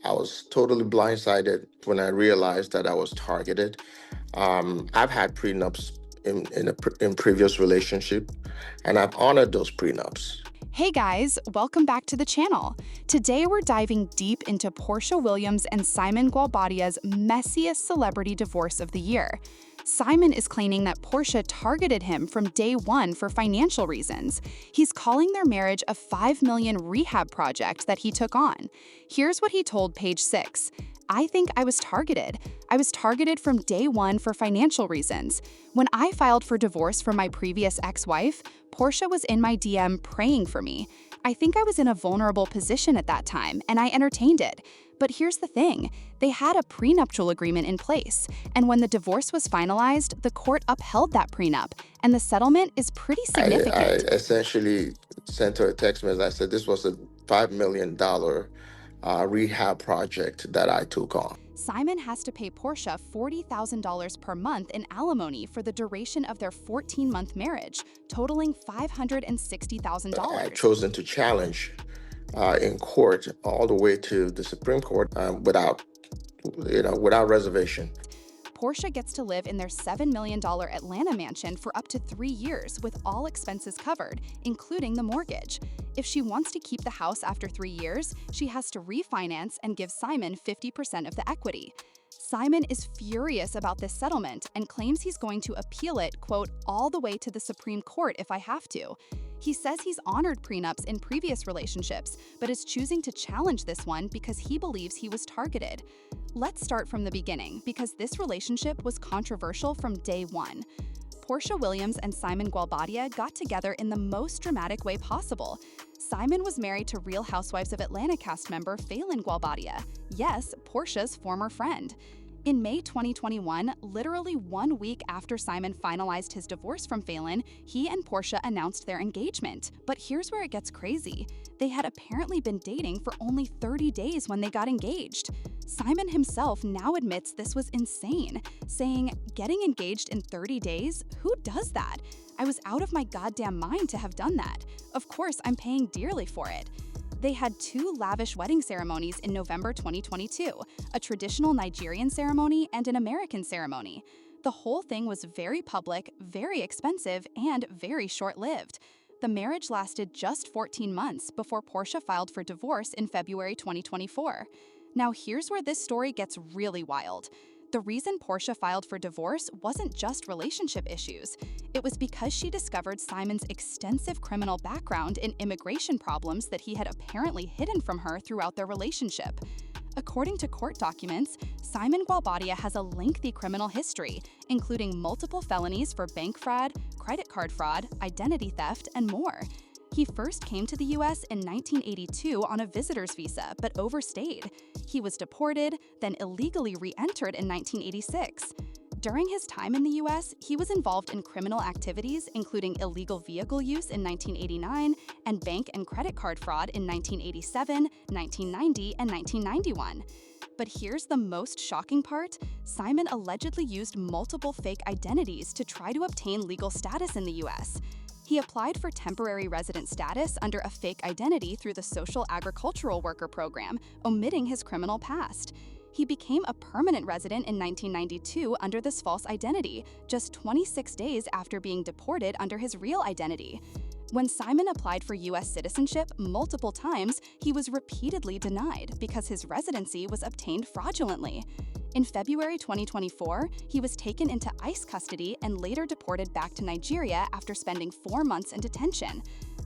I was totally blindsided when I realized that I was targeted. I've had prenups in previous relationship, and I've honored those prenups. Hey guys, welcome back to the channel. Today we're diving deep into Porsha Williams and Simon Gualbadia's messiest celebrity divorce of the year. Simon is claiming that Porsha targeted him from day one for financial reasons. He's calling their marriage a $5 million rehab project that he took on. Here's what he told Page 6. I think I was targeted. I was targeted from day one for financial reasons. When I filed for divorce from my previous ex-wife, Porsha was in my DM praying for me. I think I was in a vulnerable position at that time, and I entertained it. But here's the thing, they had a prenuptial agreement in place, and when the divorce was finalized, the court upheld that prenup, and the settlement is pretty I significant. essentially sent her a text message. I said this was a $5 million rehab project that I took on. Simon has to pay Porsha $40,000 per month in alimony for the duration of their 14-month marriage, totaling I $560,000. chosen to challenge in court all the way to the Supreme Court without reservation. Porsha gets to live in their $7 million Atlanta mansion for up to 3 years with all expenses covered, including the mortgage. If she wants to keep the house after 3 years, she has to refinance and give Simon 50% of the equity. Simon is furious about this settlement and claims he's going to appeal it, quote, all the way to the Supreme Court if I have to. He says he's honored prenups in previous relationships, but is choosing to challenge this one because he believes he was targeted. Let's start from the beginning, because this relationship was controversial from day one. Porsha Williams and Simon Gualbadia got together in the most dramatic way possible. Simon was married to Real Housewives of Atlanta cast member Phelan Gualbadia, yes, Porsha's former friend. In May 2021, literally 1 week after Simon finalized his divorce from Phelan, he and Porsha announced their engagement. But here's where it gets crazy. They had apparently been dating for only 30 days when they got engaged. Simon himself now admits this was insane, saying, "Getting engaged in 30 days? Who does that? I was out of my goddamn mind to have done that. Of course, I'm paying dearly for it." They had 2 lavish wedding ceremonies in November 2022, a traditional Nigerian ceremony and an American ceremony. The whole thing was very public, very expensive, and very short-lived. The marriage lasted just 14 months before Porsha filed for divorce in February 2024. Now here's where this story gets really wild. The reason Porsha filed for divorce wasn't just relationship issues. It was because she discovered Simon's extensive criminal background and immigration problems that he had apparently hidden from her throughout their relationship. According to court documents, Simon Gualbadia has a lengthy criminal history, including multiple felonies for bank fraud, credit card fraud, identity theft, and more. He first came to the US in 1982 on a visitor's visa, but overstayed. He was deported, then illegally re-entered in 1986. During his time in the US, he was involved in criminal activities, including illegal vehicle use in 1989 and bank and credit card fraud in 1987, 1990, and 1991. But here's the most shocking part. Simon allegedly used multiple fake identities to try to obtain legal status in the US. He applied for temporary resident status under a fake identity through the Social Agricultural Worker Program, omitting his criminal past. He became a permanent resident in 1992 under this false identity, just 26 days after being deported under his real identity. When Simon applied for US citizenship multiple times, he was repeatedly denied because his residency was obtained fraudulently. In February 2024, he was taken into ICE custody and later deported back to Nigeria after spending 4 months in detention.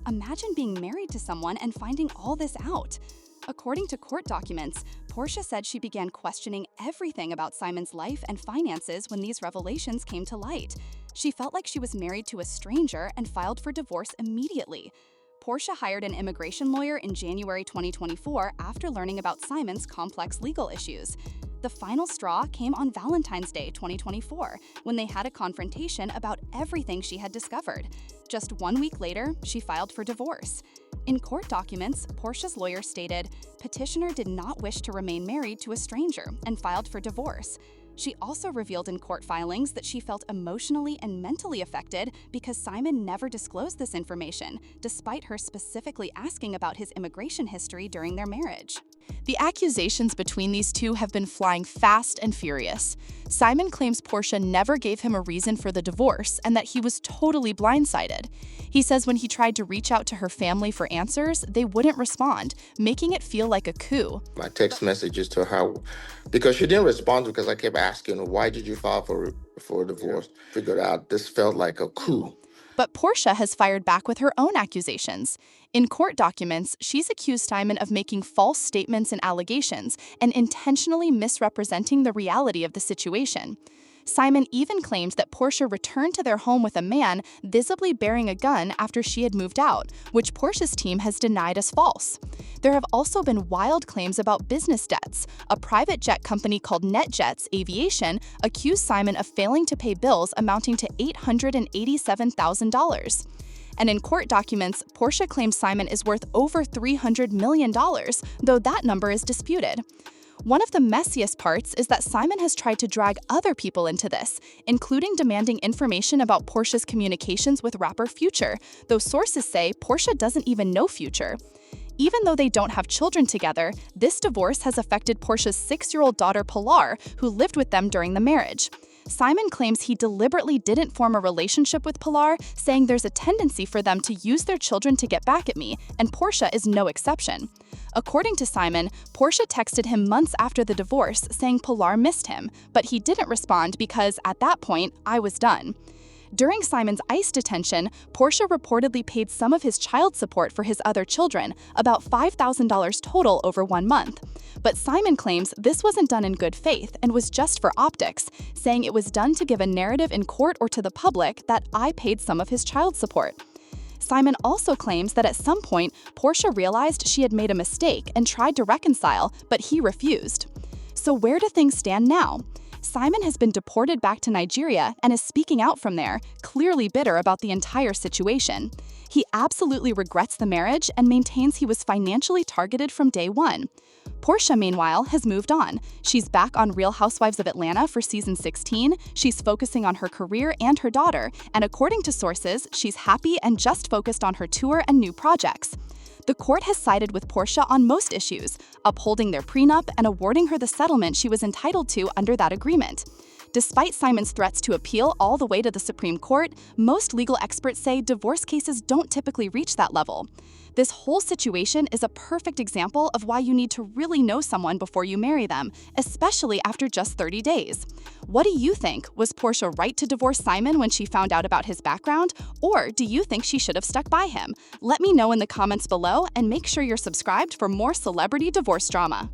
Imagine being married to someone and finding all this out. According to court documents, Porsha said she began questioning everything about Simon's life and finances when these revelations came to light. She felt like she was married to a stranger and filed for divorce immediately. Porsha hired an immigration lawyer in January 2024 after learning about Simon's complex legal issues. The final straw came on Valentine's Day 2024, when they had a confrontation about everything she had discovered. Just 1 week later, she filed for divorce. In court documents, Porsha's lawyer stated, "Petitioner did not wish to remain married to a stranger and filed for divorce." She also revealed in court filings that she felt emotionally and mentally affected because Simon never disclosed this information, despite her specifically asking about his immigration history during their marriage. The accusations between these two have been flying fast and furious. Simon claims Porsha never gave him a reason for the divorce and that he was totally blindsided. He says when he tried to reach out to her family for answers, they wouldn't respond, making it feel like a coup. My text messages to her, because she didn't respond because I kept asking her, why did you file for a divorce? Figured out this felt like a coup. But Porsha has fired back with her own accusations. In court documents, she's accused Simon of making false statements and allegations and intentionally misrepresenting the reality of the situation. Simon even claimed that Porsha returned to their home with a man visibly bearing a gun after she had moved out, which Porsha's team has denied as false. There have also been wild claims about business debts. A private jet company called NetJets Aviation accused Simon of failing to pay bills amounting to $887,000. And in court documents, Porsha claims Simon is worth over $300 million, though that number is disputed. One of the messiest parts is that Simon has tried to drag other people into this, including demanding information about Porsha's communications with rapper Future, though sources say Porsha doesn't even know Future. Even though they don't have children together, this divorce has affected Porsha's 6-year-old daughter Pilar, who lived with them during the marriage. Simon claims he deliberately didn't form a relationship with Pilar, saying there's a tendency for them to use their children to get back at me, and Porsha is no exception. According to Simon, Porsha texted him months after the divorce saying Pilar missed him, but he didn't respond because, at that point, I was done. During Simon's ICE detention, Porsha reportedly paid some of his child support for his other children, about $5,000 total over 1 month. But Simon claims this wasn't done in good faith and was just for optics, saying it was done to give a narrative in court or to the public that I paid some of his child support. Simon also claims that at some point, Porsha realized she had made a mistake and tried to reconcile, but he refused. So where do things stand now? Simon has been deported back to Nigeria and is speaking out from there, clearly bitter about the entire situation. He absolutely regrets the marriage and maintains he was financially targeted from day one. Porsha, meanwhile, has moved on. She's back on Real Housewives of Atlanta for season 16, she's focusing on her career and her daughter, and according to sources, she's happy and just focused on her tour and new projects. The court has sided with Porsha on most issues, upholding their prenup and awarding her the settlement she was entitled to under that agreement. Despite Simon's threats to appeal all the way to the Supreme Court, most legal experts say divorce cases don't typically reach that level. This whole situation is a perfect example of why you need to really know someone before you marry them, especially after just 30 days. What do you think? Was Porsha right to divorce Simon when she found out about his background? Or do you think she should have stuck by him? Let me know in the comments below and make sure you're subscribed for more celebrity divorce drama.